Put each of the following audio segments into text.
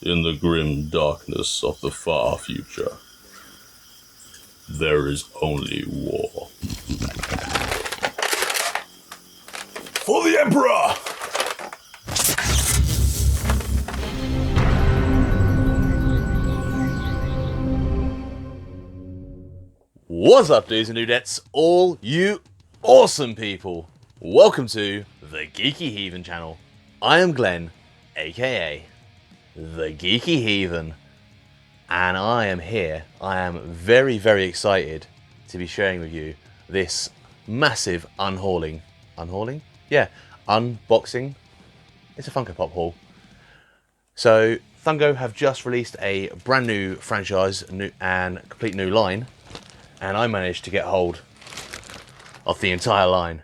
In the grim darkness of the far future, there is only war. For the Emperor! What's up, dudes and dudettes, all you awesome people? Welcome to the Geeky Heathen channel. I am Glen, aka the Geeky Heathen, and I am here. I am very, very excited to be sharing with you this massive unboxing. It's a Funko Pop haul. So Funko have just released a brand new franchise and complete new line, and I managed to get hold of the entire line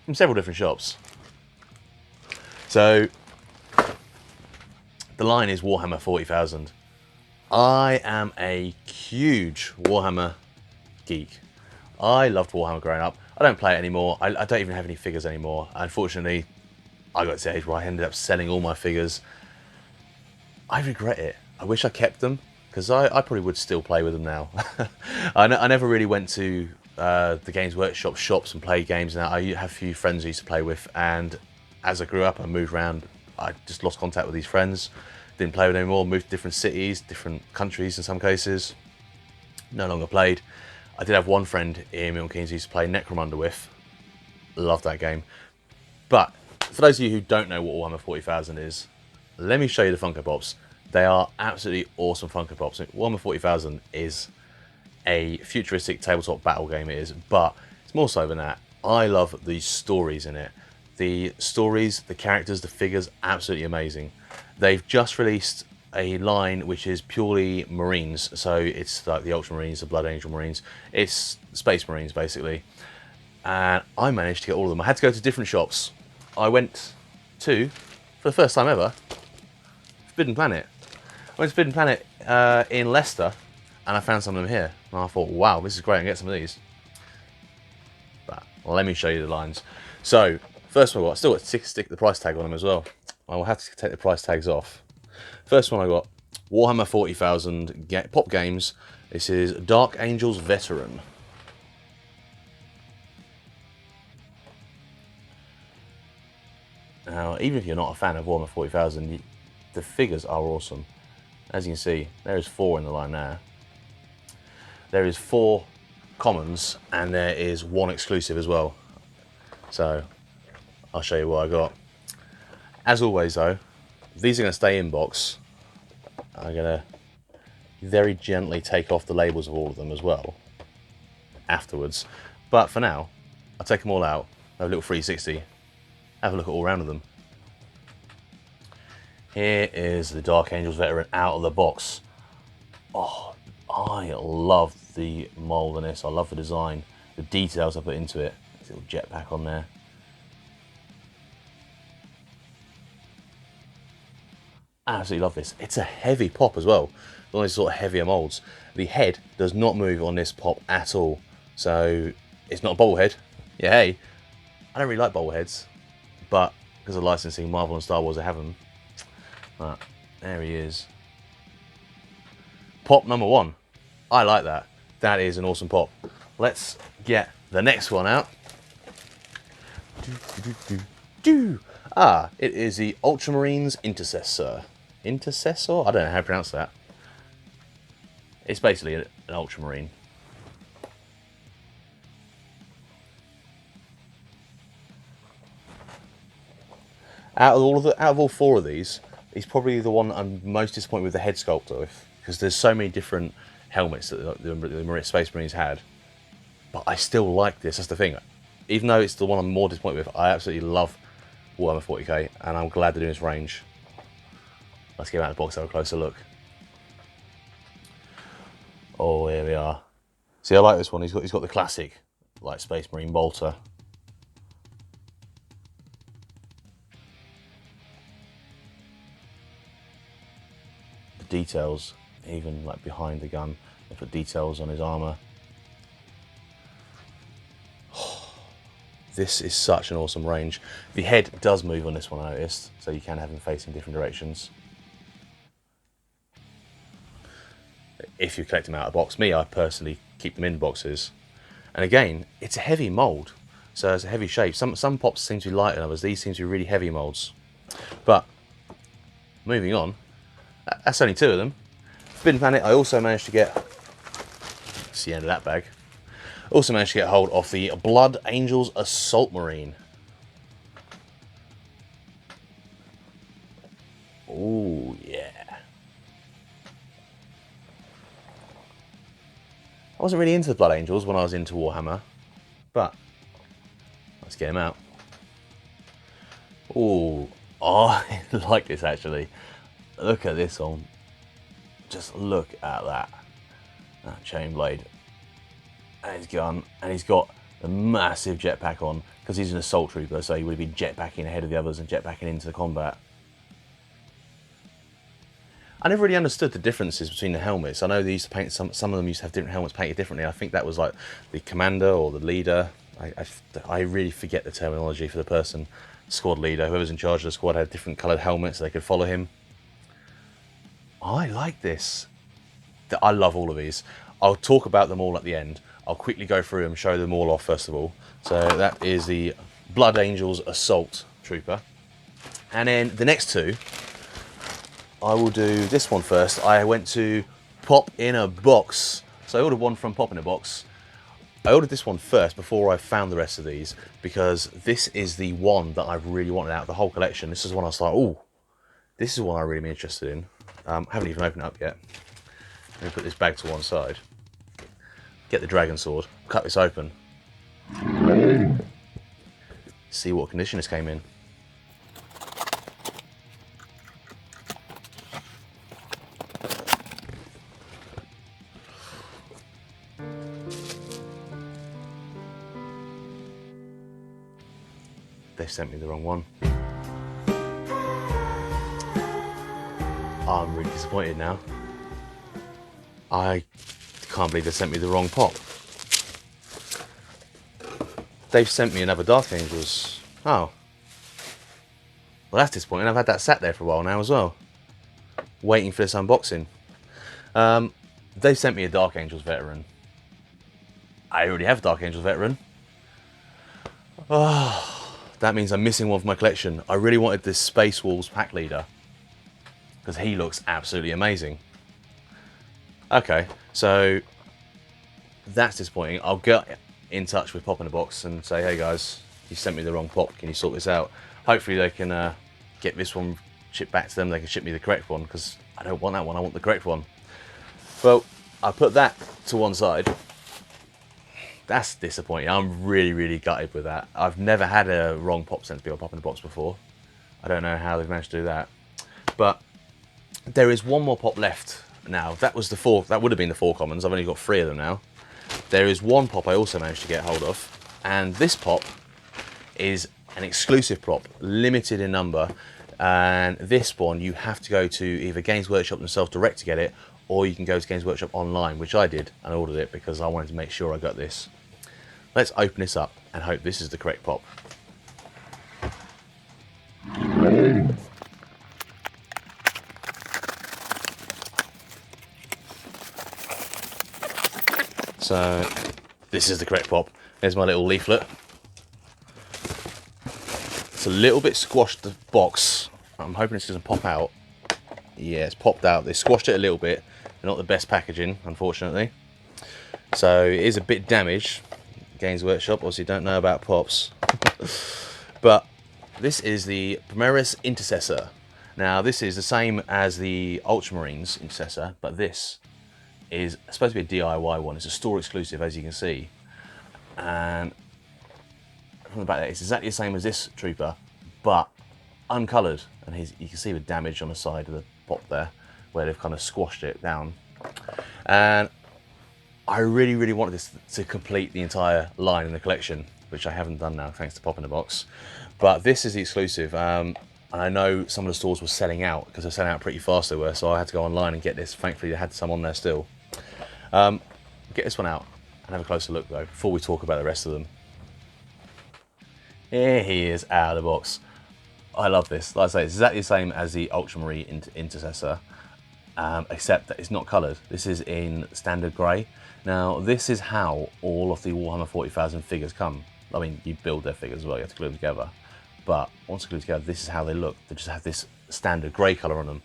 from several different shops. So the line is Warhammer 40,000. I am a huge Warhammer geek. I loved Warhammer growing up. I don't play it anymore. I don't even have any figures anymore. Unfortunately, I got to the age where I ended up selling all my figures. I regret it. I wish I kept them, because I probably would still play with them now. I never really went to the Games Workshop shops and played games. Now I have a few friends I used to play with, and as I grew up and moved around, I just lost contact with these friends. Didn't play with them anymore, moved to different cities, different countries in some cases. No longer played. I did have one friend in Milton Keynes who used to play Necromunda with. Loved that game. But for those of you who don't know what Warhammer 40,000 is, let me show you the Funko Pops. They are absolutely awesome Funko Pops. Warhammer 40,000 is a futuristic tabletop battle game, it is, but it's more so than that. I love the stories in it. The stories, the characters, the figures, absolutely amazing. They've just released a line which is purely Marines, so it's like the Ultramarines, the Blood Angel Marines. It's Space Marines, basically. And I managed to get all of them. I had to go to different shops. I went to, for the first time ever, Forbidden Planet. I went to Forbidden Planet in Leicester, and I found some of them here. And I thought, wow, this is great, I can get some of these. But let me show you the lines. So, first one I got, I still got to stick the price tag on them as well. I will have to take the price tags off. First one I got, Warhammer 40,000 Pop Games. This is Dark Angels Veteran. Now, even if you're not a fan of Warhammer 40,000, the figures are awesome. As you can see, there is 4 in the line there. There is 4 commons, and there is 1 exclusive as well. So, I'll show you what I got. As always though, these are going to stay in box. I'm going to very gently take off the labels of all of them as well afterwards. But for now, I'll take them all out, have a little 360, have a look at all round of them. Here is the Dark Angels Veteran out of the box. Oh, I love the mold on this. I love the design, the details I put into it. There's a little jetpack on there. Absolutely love this. It's a heavy pop as well. One of these sort of heavier molds. The head does not move on this pop at all. So it's not a bobblehead. Yeah, hey, I don't really like bobbleheads, but because of licensing, Marvel and Star Wars, I have them. But there he is. Pop number 1. I like that. That is an awesome pop. Let's get the next one out. Ah, it is the Ultramarines Intercessor. Intercessor? I don't know how to pronounce that. It's basically an Ultramarine. Out of all 4 of these, he's probably the one I'm most disappointed with the head sculpt with, because there's so many different helmets that the Space Marines had. But I still like this. That's the thing. Even though it's the one I'm more disappointed with, I absolutely love Warhammer 40k, and I'm glad they're doing this range. Let's get him out of the box, have a closer look. Oh, here we are. See, I like this one. He's got the classic, like, Space Marine bolter. The details, even like behind the gun, they put details on his armor. This is such an awesome range. The head does move on this one, I noticed, so you can have him facing different directions. if you collect them out of the box. Me, I personally keep them in boxes. And again, it's a heavy mould, so it's a heavy shape. Some pops seem to be lighter than others. These seem to be really heavy moulds. But moving on, that's only 2 of them. Forbidden Planet, I also managed to get, that's the end of that bag. Also managed to get hold of the Blood Angels Assault Marine. Oh yeah. I wasn't really into the Blood Angels when I was into Warhammer, but let's get him out. Oh, I like this actually. Look at this on. Just look at that. That chain blade. And his gun. And he's got the massive jetpack on because he's an assault trooper, so he would have been jetpacking ahead of the others and jetpacking into the combat. I never really understood the differences between the helmets. I know they used to paint some of them used to have different helmets painted differently. I think that was like the commander or the leader. I really forget the terminology for the person, squad leader, whoever's in charge of the squad had different coloured helmets so they could follow him. I like this. I love all of these. I'll talk about them all at the end. I'll quickly go through them, show them all off first of all. So that is the Blood Angels Assault Trooper. And then the next 2, I will do this one first. I went to Pop in a Box. So I ordered one from Pop in a Box. I ordered this one first before I found the rest of these because this is the one that I really wanted out of the whole collection. This is one I was like, oh, this is one I really am interested in. Haven't even opened it up yet. Let me put this bag to one side. Get the dragon sword. Cut this open. See what condition this came in. They sent me the wrong one. I'm really disappointed now. I can't believe they sent me the wrong pop. They've sent me another Dark Angels. Oh. Well, that's disappointing. I've had that sat there for a while now as well. Waiting for this unboxing. They sent me a Dark Angels Veteran. I already have a Dark Angels Veteran. Oh, that means I'm missing one from my collection. I really wanted this Space Wolves Pack Leader because he looks absolutely amazing. Okay, so that's disappointing. I'll get in touch with Pop in a Box and say, hey guys, you sent me the wrong pop. Can you sort this out? Hopefully they can get this one shipped back to them. They can ship me the correct one because I don't want that one. I want the correct one. Well, I put that to one side. That's disappointing. I'm really, really gutted with that. I've never had a wrong pop sent to me on Pop in a Box before. I don't know how they've managed to do that. But there is one more pop left now. That was the 4. That would have been the 4 commons. I've only got 3 of them now. There is one pop I also managed to get hold of, and this pop is an exclusive prop, limited in number. And this one you have to go to either Games Workshop themselves direct to get it, or you can go to Games Workshop online, which I did and ordered it because I wanted to make sure I got this. Let's open this up and hope this is the correct pop. So this is the correct pop. There's my little leaflet. It's a little bit squashed, the box. I'm hoping this doesn't pop out. Yeah, it's popped out. They squashed it a little bit. They're not the best packaging, unfortunately. So it is a bit damaged. Games Workshop obviously don't know about pops. But this is the Primaris Intercessor. Now this is the same as the Ultramarines Intercessor, but this is supposed to be a DIY one. It's a store exclusive, as you can see. And from the back there, it's exactly the same as this trooper, but uncoloured. And you can see the damage on the side of the pop there, where they've kind of squashed it down. And I really, really wanted this to complete the entire line in the collection, which I haven't done now, thanks to Pop in a Box. But this is the exclusive. And I know some of the stores were selling out, because they're selling out pretty fast they were, so I had to go online and get this. Thankfully, they had some on there still. Get this one out and have a closer look though, before we talk about the rest of them. Here he is out of the box. I love this. Like I say, it's exactly the same as the Ultramarine Intercessor. except that it's not coloured. This is in standard grey. Now, this is how all of the Warhammer 40,000 figures come. I mean, you build their figures as well, you have to glue them together. But once glued together, this is how they look. They just have this standard grey colour on them.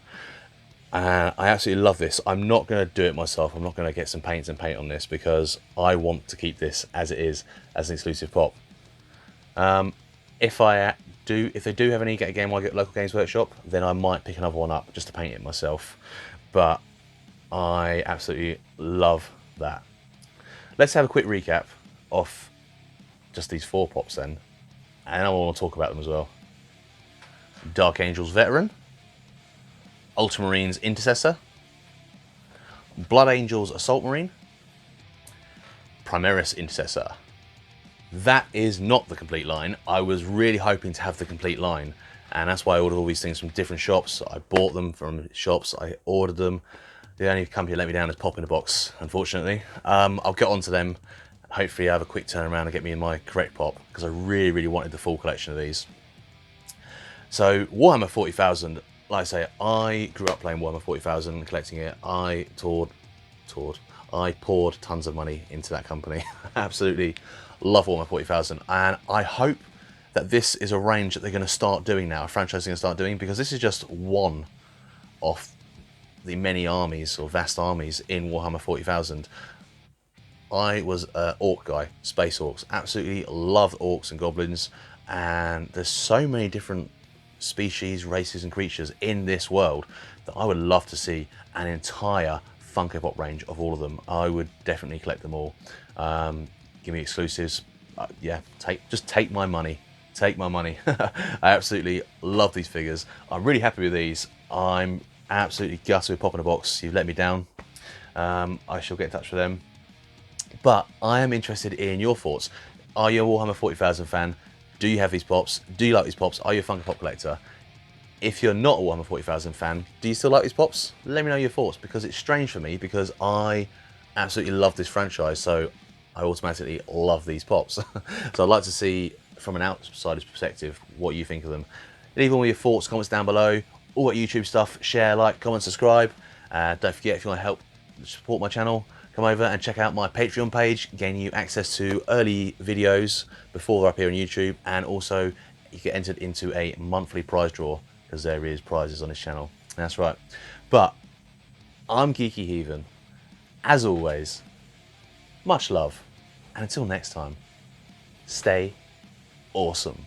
I absolutely love this. I'm not going to do it myself. I'm not going to get some paints and paint on this because I want to keep this as it is, as an exclusive pop. If they do have any Get a Game While I Get Local Games Workshop, then I might pick another one up just to paint it myself. But I absolutely love that. Let's have a quick recap of just these 4 pops then, and I want to talk about them as well. Dark Angels Veteran, Ultramarines Intercessor, Blood Angels Assault Marine, Primaris Intercessor. That is not the complete line. I was really hoping to have the complete line, and that's why I ordered all these things from different shops. I bought them from shops, I ordered them. The only company that let me down is Pop in a Box, unfortunately. I'll get on to them. Hopefully I have a quick turnaround and get me in my correct pop, because I really, really wanted the full collection of these. So Warhammer 40,000, like I say, I grew up playing Warhammer 40,000 and collecting it. I poured tons of money into that company. Absolutely love Warhammer 40,000, and I hope that this is a range that they're going to start doing now, a franchise they're going to start doing, because this is just one of the many armies or vast armies in Warhammer 40,000. I was an orc guy, space orcs, absolutely loved orcs and goblins, and there's so many different species, races and creatures in this world that I would love to see an entire Funko Pop range of all of them. I would definitely collect them all. Give me exclusives. Yeah, just take my money. Take my money. I absolutely love these figures. I'm really happy with these. I'm absolutely gutted with Pop in a Box. You've let me down. I shall get in touch with them. But I am interested in your thoughts. Are you a Warhammer 40,000 fan? Do you have these pops? Do you like these pops? Are you a Funko Pop collector? If you're not a Warhammer 40,000 fan, do you still like these pops? Let me know your thoughts, because it's strange for me, because I absolutely love this franchise, so I automatically love these pops. So I'd like to see, from an outsider's perspective, what you think of them. Leave all your thoughts, comments down below. All that YouTube stuff, share, like, comment, subscribe. Don't forget, if you want to help support my channel, come over and check out my Patreon page, gaining you access to early videos before they're up here on YouTube, and also you get entered into a monthly prize draw, because there is prizes on this channel. That's right. But I'm Geeky Heathen. As always, much love, and until next time, stay awesome.